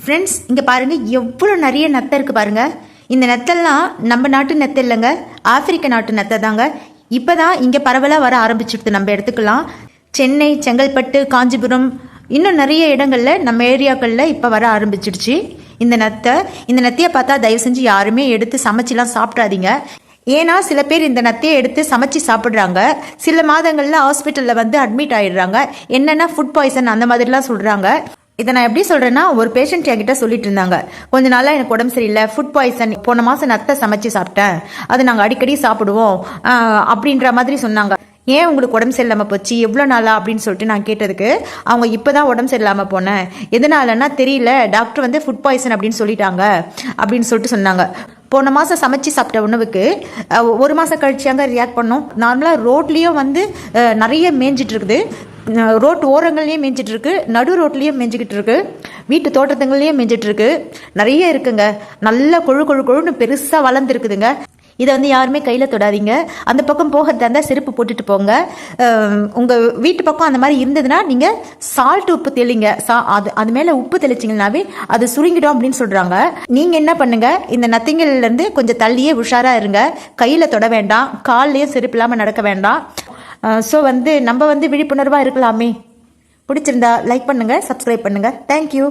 Friends இங்கே பாருங்கள் எவ்வளோ நிறைய நத்தை இருக்குது பாருங்கள். இந்த நெத்தெல்லாம் நம்ம நாட்டு நெத்தை இல்லைங்க, ஆப்பிரிக்க நாட்டு நெத்தை தாங்க. இப்போ தான் இங்கே பரவலாக வர ஆரம்பிச்சிடுது. நம்ம எடுத்துக்கலாம் சென்னை, செங்கல்பட்டு, காஞ்சிபுரம், இன்னும் நிறைய இடங்களில் நம்ம ஏரியாக்களில் இப்போ வர ஆரம்பிச்சிடுச்சு இந்த நத்தை. இந்த நத்தையை பார்த்தா தயவு செஞ்சு யாருமே எடுத்து சமைச்சிலாம் சாப்பிட்றாதீங்க. ஏன்னா சில பேர் இந்த நத்தையை எடுத்து சமைச்சு சாப்பிட்றாங்க. சில மாதங்களில் ஹாஸ்பிட்டலில் வந்து அட்மிட் ஆகிடுறாங்க. என்னென்னா ஃபுட் பாய்சன் அந்த மாதிரிலாம் சொல்கிறாங்க. இதை நான் எப்படி சொல்கிறேன்னா, ஒரு பேஷண்ட் என்கிட்ட சொல்லிட்டு இருந்தாங்க, கொஞ்ச நாளாக எனக்கு உடம்பு சரியில்லை, ஃபுட் பாய்சன், போன மாதம் நத்தை சமைச்சு சாப்பிட்டேன், அது நாங்கள் அடிக்கடி சாப்பிடுவோம் அப்படின்ற மாதிரி சொன்னாங்க. ஏன் உங்களுக்கு உடம்பு சரியில்லாமல் போச்சு, எவ்வளோ நாளா அப்படின்னு சொல்லிட்டு நான் கேட்டதுக்கு, அவங்க இப்போ தான் உடம்பு சரியில்லாமல் போனேன், எதனாலன்னா தெரியல, டாக்டர் வந்து ஃபுட் பாய்சன் அப்படின்னு சொல்லிட்டாங்க அப்படின்னு சொல்லிட்டு சொன்னாங்க. போன மாதம் சமைச்சு சாப்பிட்ட உணவுக்கு ஒரு மாதம் கழிச்சாங்க ரியாக்ட் பண்ணோம். நார்மலாக ரோட்லேயும் வந்து நிறைய மேய்ஞ்சிட்டு இருக்குது, ரோட்டு ஓரங்கள்லேயும் மேய்ஞ்சிட்டு இருக்கு, நடு ரோட்லேயும் மேய்ஞ்சிக்கிட்டு இருக்கு, வீட்டு தோட்டத்துங்கள்லேயும் மேய்ஞ்சிட்டு இருக்கு, நிறைய இருக்குங்க. நல்ல கொழுன்னு பெருசாக வளர்ந்துருக்குதுங்க. இதை வந்து யாருமே கையில் தொடாதீங்க. அந்த பக்கம் போகிறதா இருந்தால் செருப்பு போட்டுட்டு போங்க. உங்கள் வீட்டு பக்கம் அந்த மாதிரி இருந்ததுன்னா நீங்கள் சால்ட் உப்பு தெளிங்க. அது மேலே உப்பு தெளிச்சிங்கனாவே அது சுருங்கிடும் அப்படின்னு சொல்கிறாங்க. நீங்கள் என்ன பண்ணுங்கள், இந்த நத்திங்கள்லேருந்து கொஞ்சம் தள்ளியே உஷாராக இருங்க. கையில் தொட வேண்டாம், கால்லையும் செருப்பு இல்லாமல் நடக்க வேண்டாம். ஸோ வந்து நம்ம வந்து விழிப்புணர்வாக இருக்கலாமே. பிடிச்சிருந்தா லைக் பண்ணுங்கள், சப்ஸ்கிரைப் பண்ணுங்கள். தேங்க்யூ.